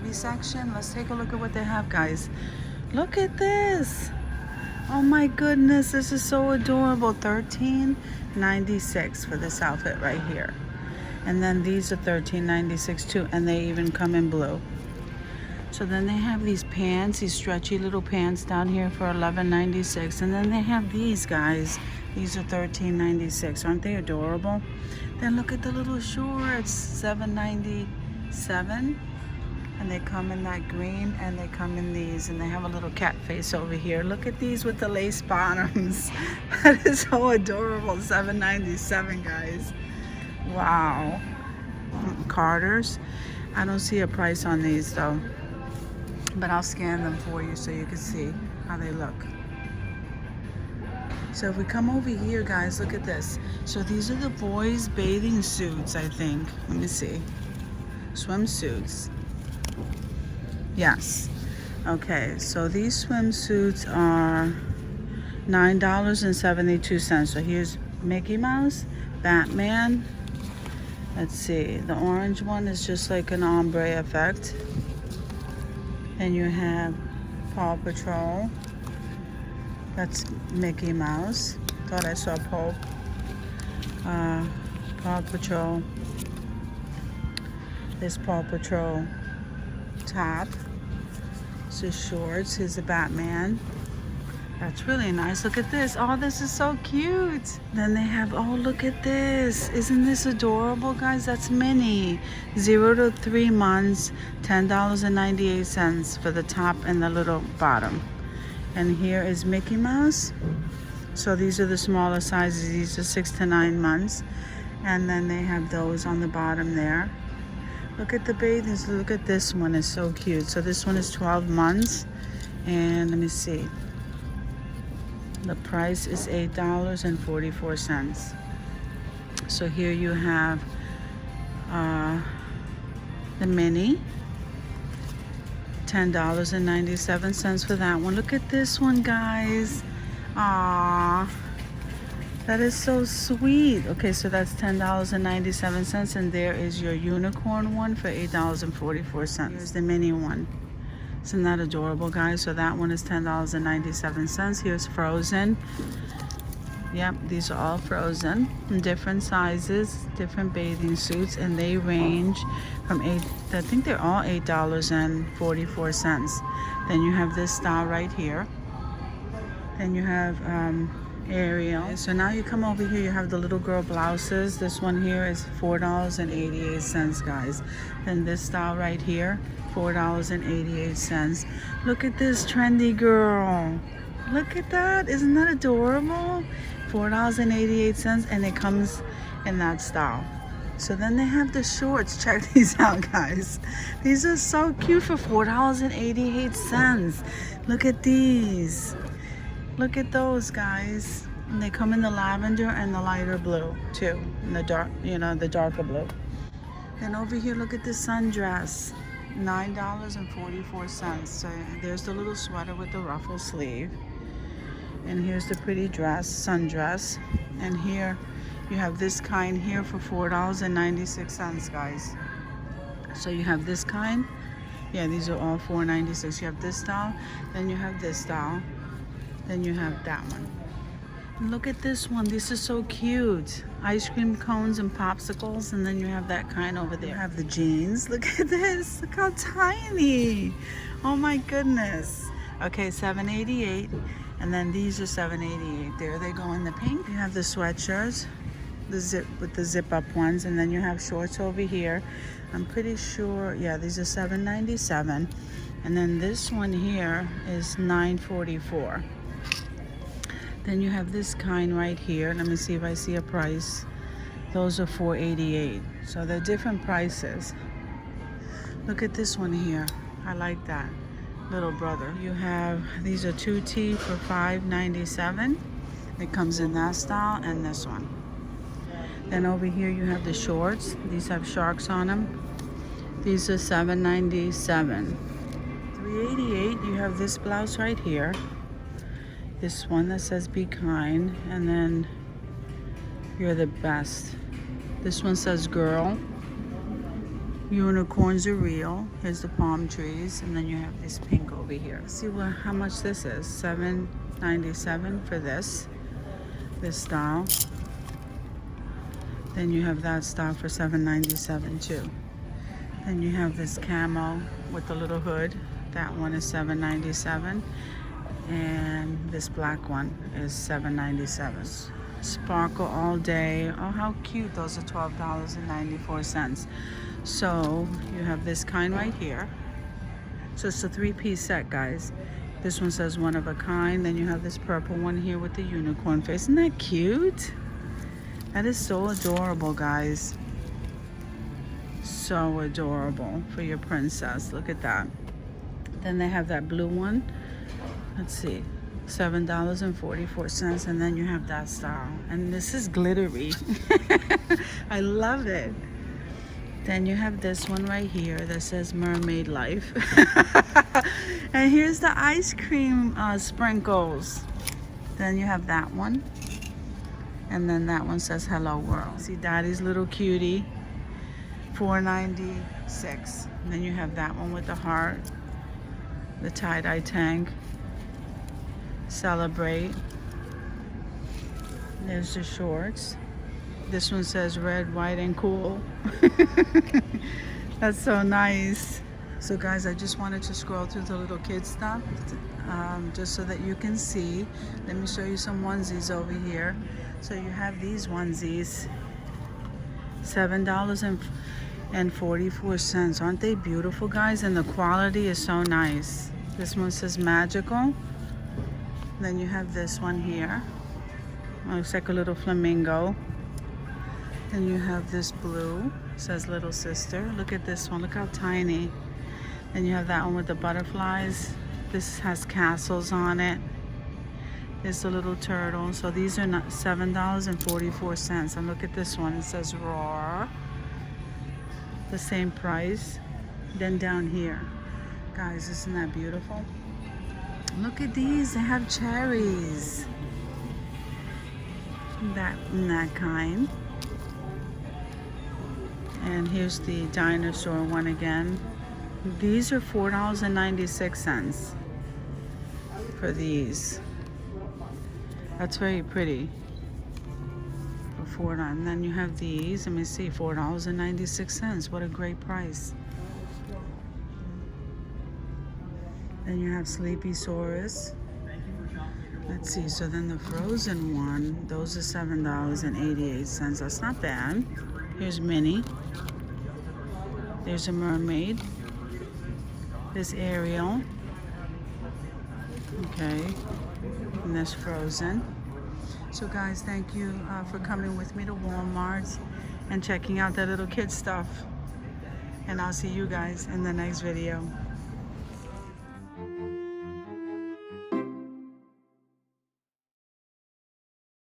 baby section. Let's take a look at what they have, guys. Look at this. Oh my goodness, this is so adorable. $13.96 for this outfit right here. And then these are $13.96 too, and they even come in blue. So then they have these pants, these stretchy little pants down here for $11.96. And then they have these, guys. These are $13.96. Aren't they adorable? Then look at the little shorts, $7.97. And they come in that green, and they come in these, and they have a little cat face over here. Look at these with the lace bottoms. That is so adorable. $7.97, guys. Wow. Carters. I don't see a price on these though, but I'll scan them for you so you can see how they look. So if we come over here, guys, look at this. So these are the boys' bathing suits, I think. Let me see. Swimsuits. Yes. Okay, so these swimsuits are $9.72. So here's Mickey Mouse, Batman. Let's see. The orange one is just like an ombre effect. And you have Paw Patrol. That's Mickey Mouse. Thought I saw Paw Patrol. This Paw Patrol top. This is shorts. Here's the Batman. That's really nice. Look at this. Oh, this is so cute. Then they have, oh, look at this. Isn't this adorable, guys? That's Minnie. 0 to 3 months, $10.98 for the top and the little bottom. And here is Mickey Mouse. So these are the smaller sizes. These are 6 to 9 months. And then they have those on the bottom there. Look at the bathing. Look at this one. It's so cute. So this one is 12 months. And let me see. The price is $8.44. So here you have the mini, $10.97 for that one. Look at this one, guys. Aww, that is so sweet. Okay, so that's $10.97, and there is your unicorn one for $8.44. Here's the mini one. Isn't that adorable, guys? So that one is $10.97. Here's Frozen. Yep, these are all Frozen in different sizes, different bathing suits, and they range from I think they're all $8.44. Then you have this style right here. Then you have Ariel. So now you come over here, you have the little girl blouses. This one here is $4.88, guys. Then this style right here, $4.88. Look at this trendy girl. Look at that. Isn't that adorable? $4.88, and it comes in that style. So then they have the shorts. Check these out, guys. These are so cute for $4.88. Look at these. Look at those, guys. And they come in the lavender and the lighter blue too, and the dark, the darker blue. Then over here, look at this sundress. $9.44. So there's the little sweater with the ruffle sleeve. And here's the pretty dress, sundress. And here you have this kind here for $4.96, guys. So you have this kind. Yeah, these are all $4.96. You have this style, then you have this style, then you have that one. And look at this one. This is so cute. Ice cream cones and popsicles, and then you have that kind over there. You have the jeans. Look at this. Look how tiny. Oh my goodness. Okay, $7.88. And then these are $7.88. There they go in the pink. You have the sweatshirts, the zip with the zip up ones, and then you have shorts over here. I'm pretty sure, yeah, these are $7.97. And then this one here is $9.44. Then you have this kind right here. Let me see if I see a price. Those are $4.88. So they're different prices. Look at this one here. I like that. Little brother. You have, these are 2T for $5.97. It comes in that style and this one. Then over here you have the shorts. These have sharks on them. These are $7.97. $3.88. You have this blouse right here. This one that says be kind, and then you're the best. This one says girl. Unicorns are real. Here's the palm trees, and then you have this pink over here. See how much this is? $7.97 for this style. Then you have that style for $7.97 too. Then you have this camo with the little hood. That one is $7.97, and this black one is $7.97. Sparkle all day. Oh, how cute! Those are $12.94. So you have this kind right here. So it's a 3-piece set, guys. This one says one of a kind. Then you have this purple one here with the unicorn face. Isn't that cute? That is so adorable, guys. So adorable for your princess. Look at that. Then they have that blue one. Let's see. $7.44. And then you have that style. And this is glittery. I love it. Then you have this one right here that says Mermaid Life. And here's the ice cream sprinkles. Then you have that one. And then that one says Hello World. See Daddy's little cutie. $4.96. And then you have that one with the heart. The tie-dye tank. Celebrate. There's the shorts. This one says red, white, and cool. That's so nice. So guys, I just wanted to scroll through the little kid stuff just so that you can see. Let me show you some onesies over here. So you have these onesies, $7.44. Aren't they beautiful, guys? And the quality is so nice. This one says magical. Then you have this one here. Looks like a little flamingo. Then you have this blue, says little sister. Look at this one, look how tiny. Then you have that one with the butterflies. This has castles on it. There's a little turtle. So these are not $7.44. And look at this one, it says Roar. The same price. Then down here, guys, isn't that beautiful? Look at these, they have cherries. That kind. And here's the dinosaur one again. These are $4.96 for these. That's very pretty. For $4. And then you have these. Let me see, $4.96. What a great price. Then you have Sleepysaurus. Let's see, so then the frozen one, those are $7.88. That's not bad. Here's Minnie. There's a mermaid. There's Ariel. Okay. And there's Frozen. So guys, thank you for coming with me to Walmart and checking out that little kid stuff. And I'll see you guys in the next video.